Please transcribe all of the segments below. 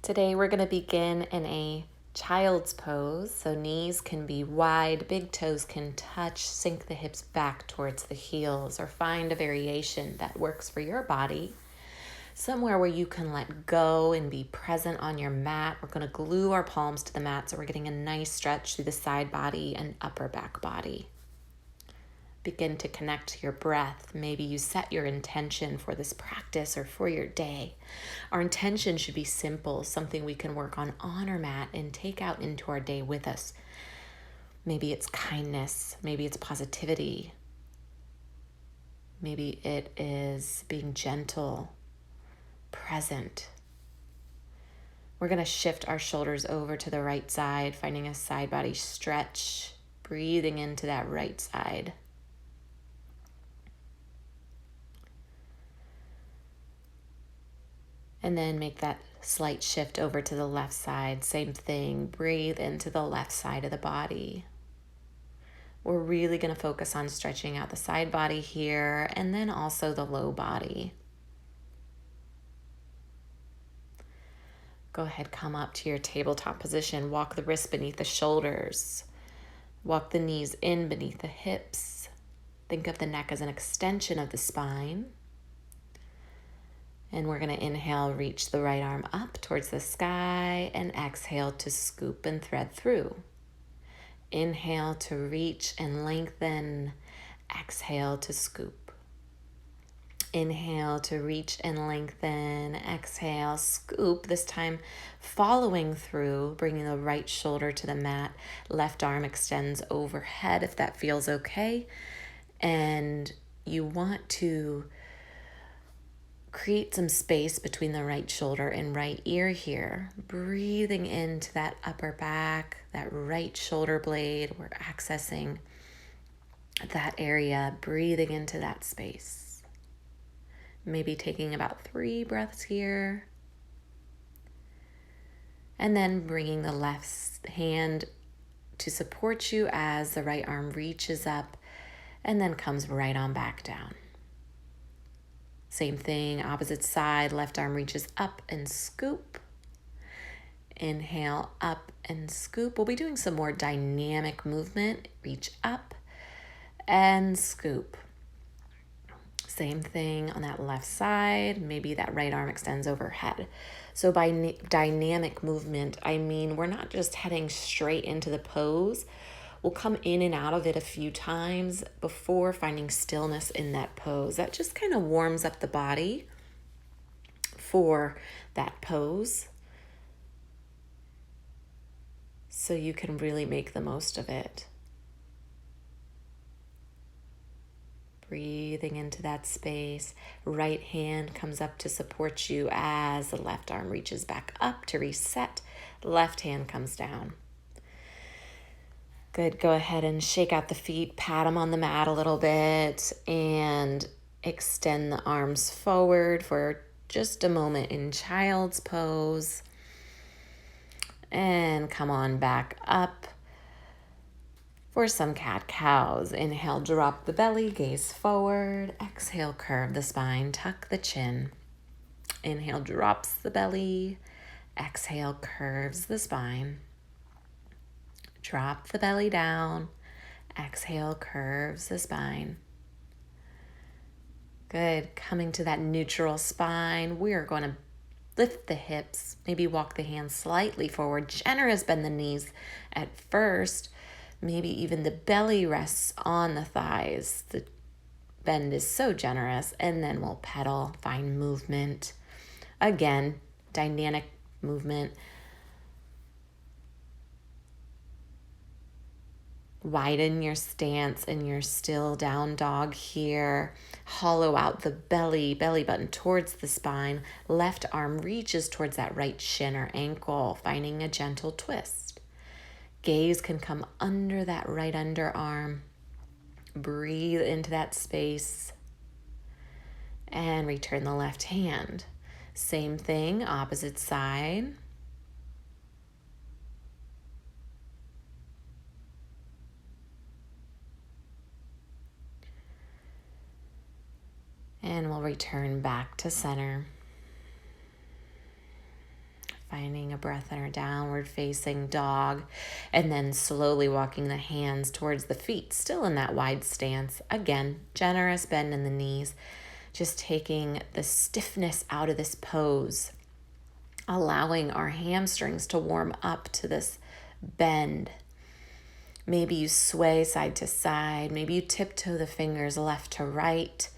Today we're going to begin in a child's pose. So knees can be wide, big toes can touch, sink the hips back towards the heels, or find a variation that works for your body. Somewhere where you can let go and be present on your mat. We're going to glue our palms to the mat so we're getting a nice stretch through the side body and upper back body. Begin to connect to your breath. Maybe you set your intention for this practice or for your day. Our intention should be simple, something we can work on our mat and take out into our day with us. Maybe it's kindness. Maybe it's positivity. Maybe it is being gentle, present. We're going to shift our shoulders over to the right side, finding a side body stretch, breathing into that right side. And then make that slight shift over to the left side. Same thing, breathe into the left side of the body. We're really going to focus on stretching out the side body here and then also the low body. Go ahead, come up to your tabletop position. Walk the wrists beneath the shoulders. Walk the knees in beneath the hips. Think of the neck as an extension of the spine. And we're going to inhale, reach the right arm up towards the sky, and exhale to scoop and thread through. Inhale to reach and lengthen. Exhale to scoop. Inhale to reach and lengthen. Exhale, scoop. This time following through, bringing the right shoulder to the mat. Left arm extends overhead if that feels okay. And you want to create some space between the right shoulder and right ear here. Breathing into that upper back, that right shoulder blade. We're accessing that area, breathing into that space. Maybe taking about 3 breaths here. And then bringing the left hand to support you as the right arm reaches up and then comes right on back down. Same thing, opposite side, left arm reaches up and scoop. Inhale, up and scoop. We'll be doing some more dynamic movement. Reach up and scoop. Same thing on that left side. Maybe that right arm extends overhead. So by dynamic movement, I mean we're not just heading straight into the pose. We'll come in and out of it a few times before finding stillness in that pose. That just kind of warms up the body for that pose so you can really make the most of it. Breathing into that space. Right hand comes up to support you as the left arm reaches back up to reset. Left hand comes down. Good. Go ahead and shake out the feet, pat them on the mat a little bit, and extend the arms forward for just a moment in child's pose. And come on back up for some cat-cows. Inhale, drop the belly, gaze forward. Exhale, curve the spine, tuck the chin. Inhale, drops the belly. Exhale, curves the spine. Drop the belly down. Exhale, curves the spine. Good. Coming to that neutral spine, we are going to lift the hips, maybe walk the hands slightly forward. Generous bend the knees at first. Maybe even the belly rests on the thighs. The bend is so generous. And then we'll pedal, find movement. Again, dynamic movement. Widen your stance in your still down dog here. Hollow out the belly button towards the spine. Left arm reaches towards that right shin or ankle, finding a gentle twist. Gaze can come under that right underarm. Breathe into that space. And return the left hand. Same thing, opposite side. And we'll return back to center. finding a breath in our downward facing dog, and then slowly walking the hands towards the feet, still in that wide stance. Again, generous bend in the knees, just taking the stiffness out of this pose, allowing our hamstrings to warm up to this bend. Maybe you sway side to side. Maybe you tiptoe the fingers left to right.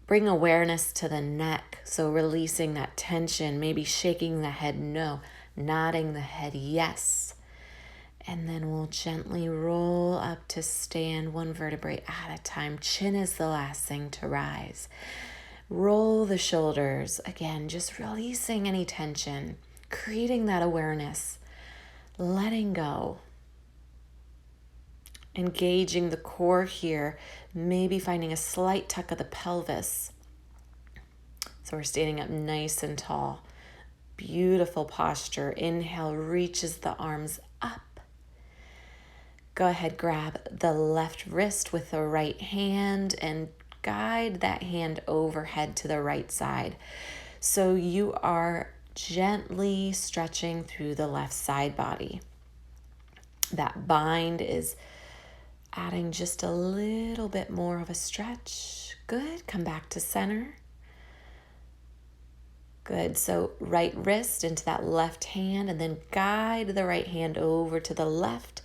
Bring awareness to the neck, so releasing that tension, maybe shaking the head no, nodding the head yes. And then we'll gently roll up to stand, one vertebrae at a time. Chin is the last thing to rise. Roll the shoulders, again, just releasing any tension, creating that awareness, letting go. Engaging the core here, maybe finding a slight tuck of the pelvis. So we're standing up nice and tall. Beautiful posture. Inhale, reaches the arms up. Go ahead, grab the left wrist with the right hand and guide that hand overhead to the right side. So you are gently stretching through the left side body. That bind is adding just a little bit more of a stretch. Good. Come back to center. Good. So right wrist into that left hand, and then guide the right hand over to the left.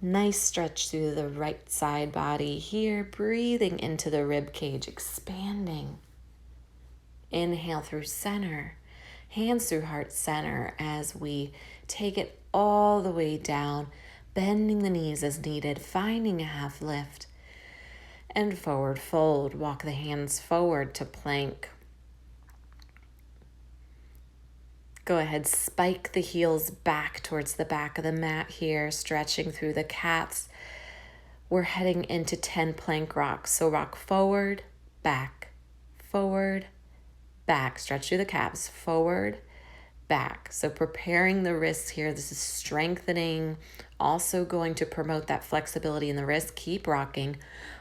Nice stretch through the right side body here. Breathing into the rib cage, expanding. Inhale through center. Hands through heart center as we take it all the way down. Bending the knees as needed, finding a half lift. And forward fold. Walk the hands forward to plank. Go ahead, spike the heels back towards the back of the mat here, stretching through the calves. We're heading into 10 plank rocks. So rock forward, back, forward, back. Stretch through the calves, forward, back. So preparing the wrists here. This is strengthening, also going to promote that flexibility in the wrist. Keep rocking.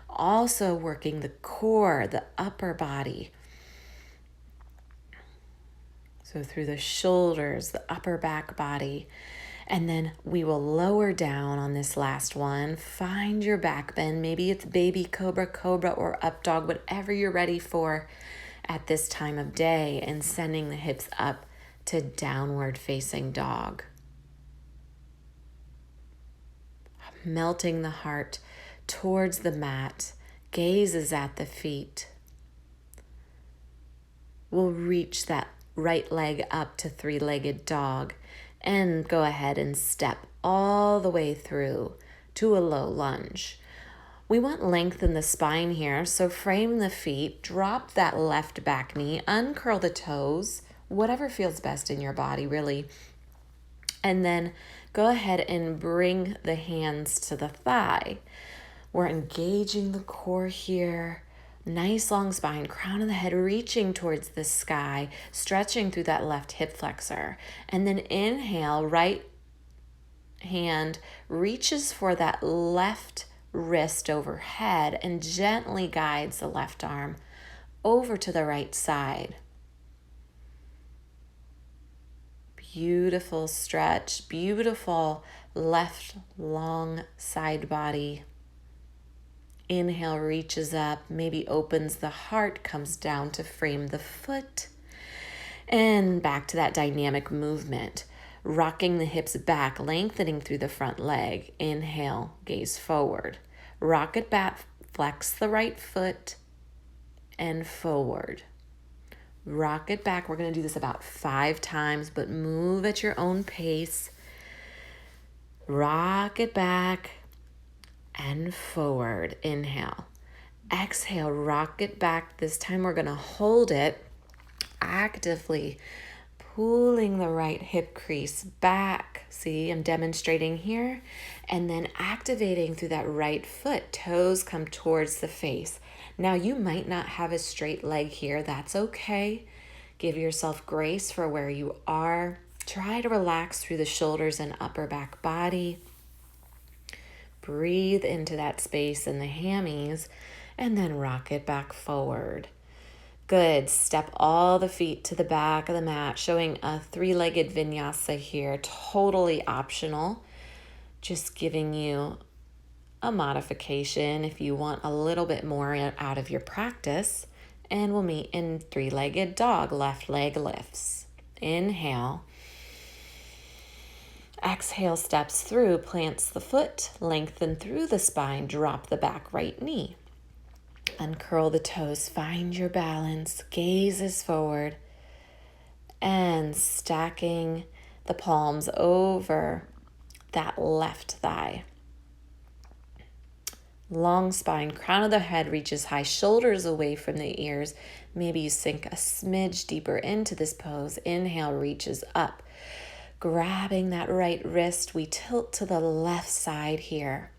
Also working the core, the upper body. So through the shoulders, the upper back body. And then we will lower down on this last one. Find your back bend. Maybe it's baby cobra, cobra, or up dog, whatever you're ready for at this time of day. And sending the hips up to downward facing dog. Melting the heart towards the mat. Gazes at the feet. We'll reach that right leg up to three-legged dog and go ahead and step all the way through to a low lunge. We want length in the spine here, so frame the feet, drop that left back knee, uncurl the toes, whatever feels best in your body, really. And then go ahead and bring the hands to the thigh. We're engaging the core here. Nice long spine, crown of the head reaching towards the sky, stretching through that left hip flexor. And then inhale, right hand reaches for that left wrist overhead and gently guides the left arm over to the right side. Beautiful stretch, beautiful left long side body. Inhale, reaches up, maybe opens the heart, comes down to frame the foot. And back to that dynamic movement. Rocking the hips back, lengthening through the front leg. Inhale, gaze forward. Rock it back, flex the right foot, and forward. Rock it back. We're going to do this about 5 times, but move at your own pace. Rock it back and forward. Inhale. Exhale, rock it back. This time we're going to hold it, actively pulling the right hip crease back. See, I'm demonstrating here. And then activating through that right foot. Toes come towards the face. Now, you might not have a straight leg here. That's okay. Give yourself grace for where you are. Try to relax through the shoulders and upper back body. Breathe into that space in the hammies and then rock it back forward. Good. Step all the feet to the back of the mat, showing a 3-legged vinyasa here. Totally optional. Just giving you a modification if you want a little bit more out of your practice. And we'll meet in 3-legged dog. Left leg lifts. Inhale. Exhale, steps through, plants the foot, lengthen through the spine, drop the back right knee. Uncurl the toes, find your balance, gazes forward, and stacking the palms over that left thigh. Long spine, crown of the head reaches high, shoulders away from the ears. Maybe you sink a smidge deeper into this pose. Inhale, reaches up. Grabbing that right wrist, we tilt to the left side here.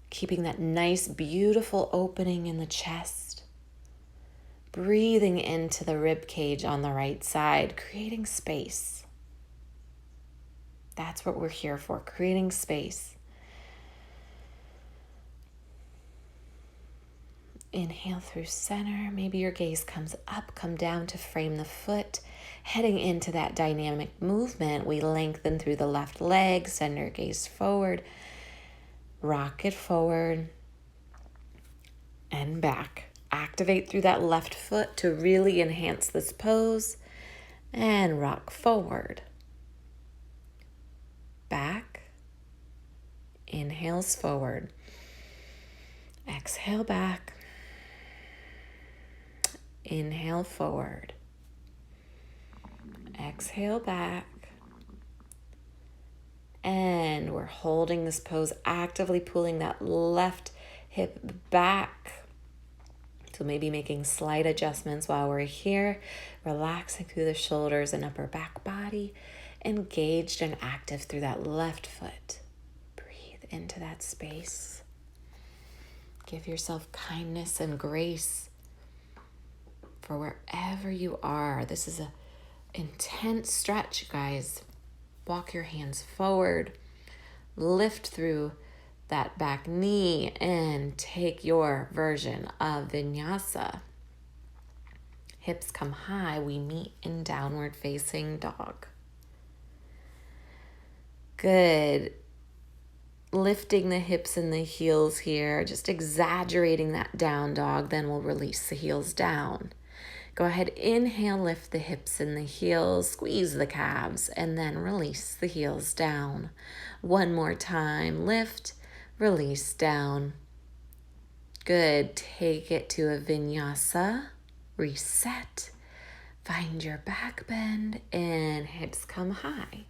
Keeping that nice, beautiful opening in the chest. Breathing into the rib cage on the right side, creating space. That's what we're here for, creating space. Inhale through center. Maybe your gaze comes up, come down to frame the foot. Heading into that dynamic movement, we lengthen through the left leg, send your gaze forward. Rock it forward and back. Activate through that left foot to really enhance this pose. And rock forward. Back. Inhales forward. Exhale back. Inhale forward. Exhale back. And we're holding this pose, actively pulling that left hip back. So maybe making slight adjustments while we're here, relaxing through the shoulders and upper back body, engaged and active through that left foot. Breathe into that space. Give yourself kindness and grace for wherever you are. This is an intense stretch, guys. Walk your hands forward, lift through that back knee, and take your version of vinyasa. Hips come high, we meet in downward facing dog. Good. Lifting the hips and the heels here, just exaggerating that down dog, then we'll release the heels down. Go ahead, inhale, lift the hips and the heels, squeeze the calves, and then release the heels down. One more time, lift, release down. Good, take it to a vinyasa, reset, find your back bend, and hips come high.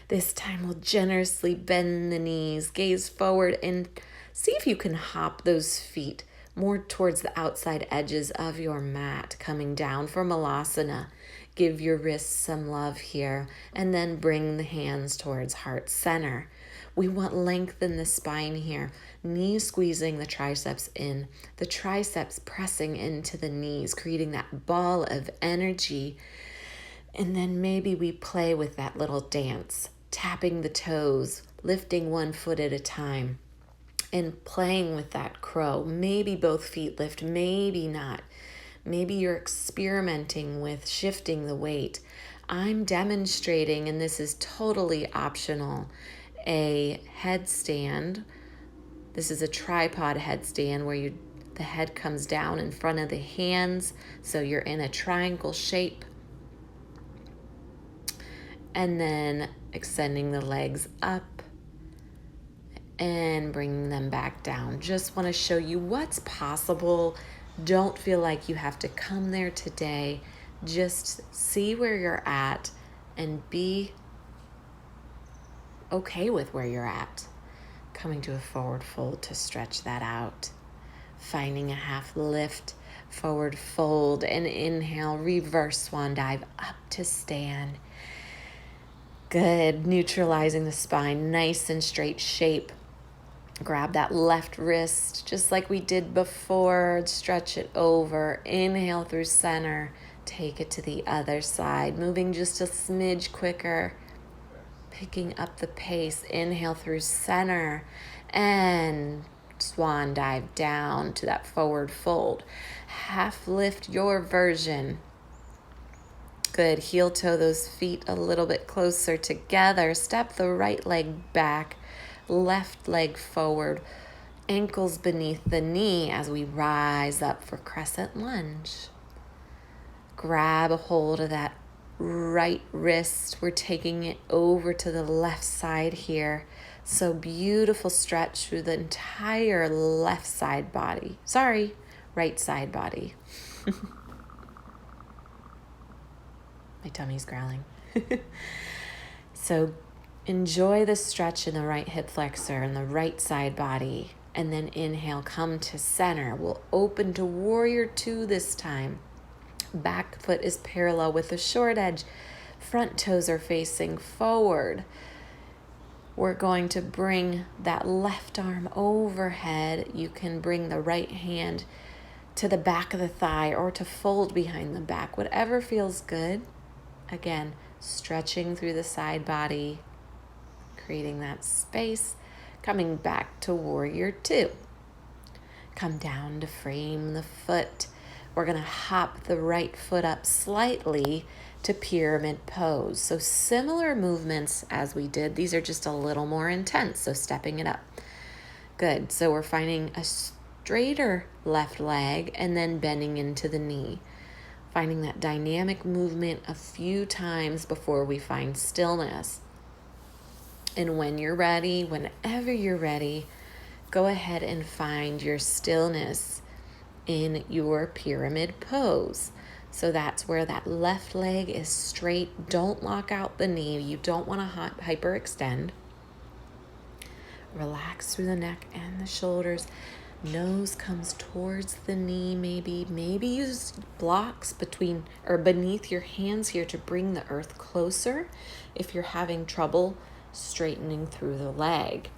This time we'll generously bend the knees, gaze forward, and see if you can hop those feet more towards the outside edges of your mat, coming down for Malasana. Give your wrists some love here, and then bring the hands towards heart center. We want length in the spine here. Knees squeezing the triceps in, the triceps pressing into the knees, creating that ball of energy. And then maybe we play with that little dance, tapping the toes, lifting one foot at a time, and playing with that crow. Maybe both feet lift, maybe not. Maybe you're experimenting with shifting the weight. I'm demonstrating, and this is totally optional, a headstand. This is a tripod headstand where the head comes down in front of the hands, so you're in a triangle shape. And then extending the legs up and bringing them back down. Just want to show you what's possible. Don't feel like you have to come there today. Just see where you're at and be okay with where you're at. Coming to a forward fold to stretch that out. Finding a half lift, forward fold, and inhale, reverse swan dive up to stand. Good, neutralizing the spine, nice and straight shape. Grab that left wrist, just like we did before. Stretch it over. Inhale through center. Take it to the other side. Moving just a smidge quicker. Picking up the pace. Inhale through center. And swan dive down to that forward fold. Half lift your version. Good. Heel toe those feet a little bit closer together. Step the right leg back, left leg forward, ankles beneath the knee as we rise up for crescent lunge. Grab a hold of that right wrist. We're taking it over to the left side here. So beautiful stretch through the entire left side body. Sorry, right side body. My tummy's growling. So enjoy the stretch in the right hip flexor and the right side body. And then inhale, come to center. We'll open to warrior two this time. Back foot is parallel with the short edge. Front toes are facing forward. We're going to bring that left arm overhead. You can bring the right hand to the back of the thigh or to fold behind the back, whatever feels good. Again, stretching through the side body, creating that space, coming back to warrior two. Come down to frame the foot. We're going to hop the right foot up slightly to pyramid pose. So similar movements as we did. These are just a little more intense, so stepping it up. Good. So we're finding a straighter left leg and then bending into the knee. Finding that dynamic movement a few times before we find stillness. And when you're ready, whenever you're ready, go ahead and find your stillness in your pyramid pose. So that's where that left leg is straight. Don't lock out the knee. You don't want to hyperextend. Relax through the neck and the shoulders. Nose comes towards the knee, maybe use blocks between or beneath your hands here to bring the earth closer if you're having trouble straightening through the leg.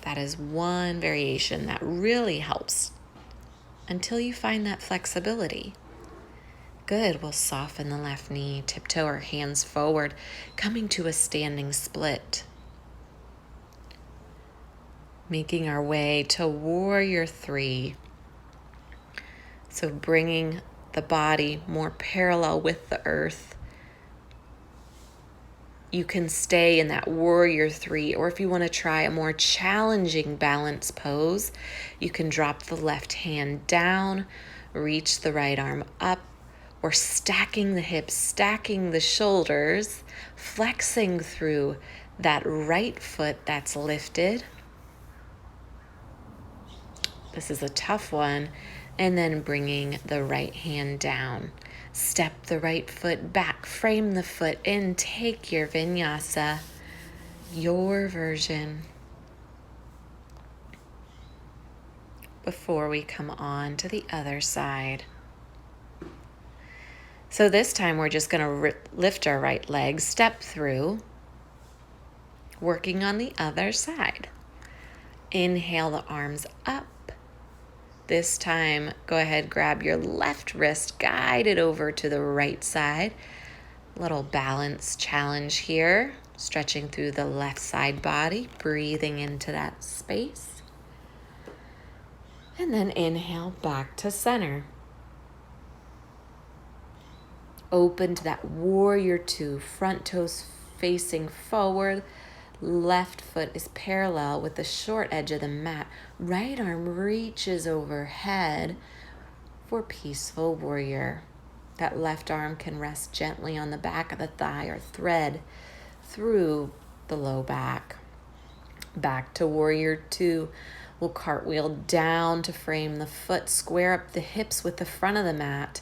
That is one variation that really helps until you find that flexibility. Good. We'll soften the left knee, tiptoe our hands forward, coming to a standing split. Making our way to warrior three. So bringing the body more parallel with the earth. You can stay in that warrior three, or if you want to try a more challenging balance pose, you can drop the left hand down, reach the right arm up, or stacking the hips, stacking the shoulders, flexing through that right foot that's lifted. This is a tough one. And then bringing the right hand down. Step the right foot back, frame the foot in, take your vinyasa, your version. Before we come on to the other side. So this time we're just going to lift our right leg, step through, working on the other side. Inhale the arms up. This time, go ahead, grab your left wrist, guide it over to the right side. Little balance challenge here, stretching through the left side body, breathing into that space. And then inhale back to center. Open to that warrior two, front toes facing forward. Left foot is parallel with the short edge of the mat. Right arm reaches overhead for peaceful warrior. That left arm can rest gently on the back of the thigh or thread through the low back. Back to warrior two. We'll cartwheel down to frame the foot. Square up the hips with the front of the mat.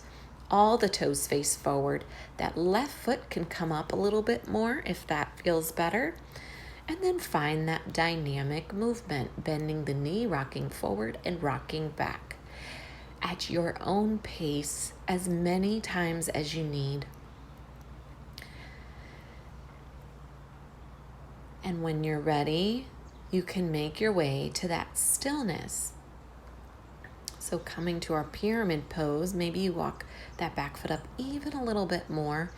All the toes face forward. That left foot can come up a little bit more if that feels better. And then find that dynamic movement, bending the knee, rocking forward and rocking back at your own pace as many times as you need. And when you're ready, you can make your way to that stillness. So coming to our pyramid pose, maybe you walk that back foot up even a little bit more.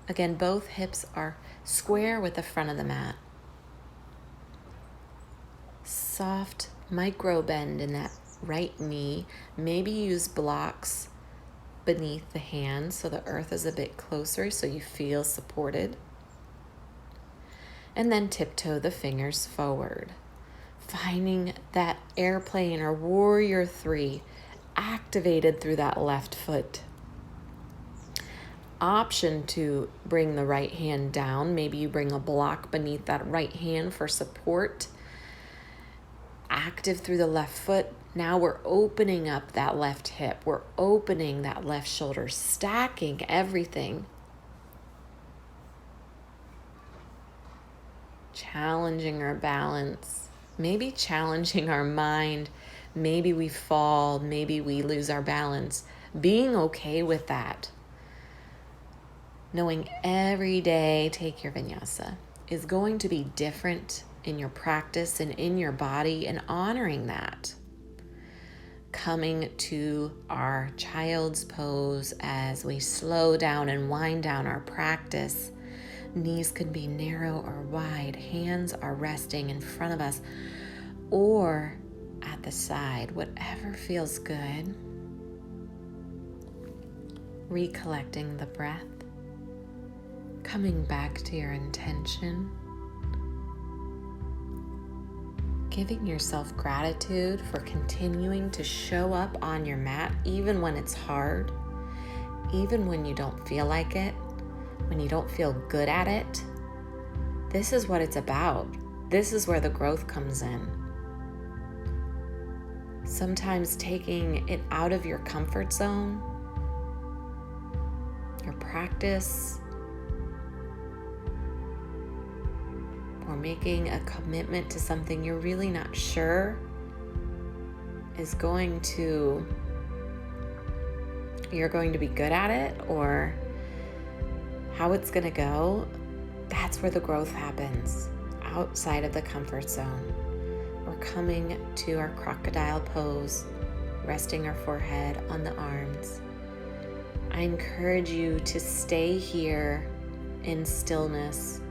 Again, both hips are square with the front of the mat. soft micro bend in that right knee. Maybe use blocks beneath the hand so the earth is a bit closer so you feel supported. And then tiptoe the fingers forward, finding that airplane or warrior 3 activated through that left foot. Option to bring the right hand down. Maybe you bring a block beneath that right hand for support. Active through the left foot. Now we're opening up that left hip. We're opening that left shoulder, stacking everything. Challenging our balance, maybe challenging our mind. Maybe we fall, maybe we lose our balance. Being okay with that. Knowing every day, take your vinyasa, is going to be different in your practice and in your body, and honoring that. Coming to our child's pose as we slow down and wind down our practice. Knees can be narrow or wide. Hands are resting in front of us or at the side, whatever feels good. Recollecting the breath. Coming back to your intention. Giving yourself gratitude for continuing to show up on your mat even when it's hard, even when you don't feel like it, when you don't feel good at it. This is what it's about. This is where the growth comes in. Sometimes taking it out of your comfort zone, your practice, or making a commitment to something you're really not sure is you're going to be good at it, or how it's going to go. That's where the growth happens, outside of the comfort zone. We're coming to our crocodile pose, resting our forehead on the arms. I encourage you to stay here in stillness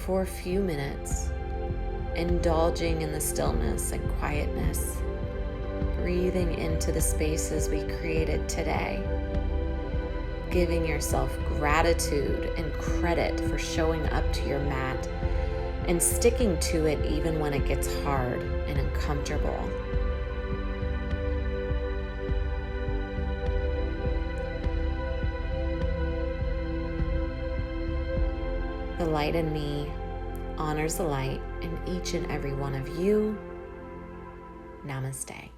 for a few minutes, indulging in the stillness and quietness, breathing into the spaces we created today, giving yourself gratitude and credit for showing up to your mat and sticking to it even when it gets hard and uncomfortable. The light in me honors the light in each and every one of you. Namaste.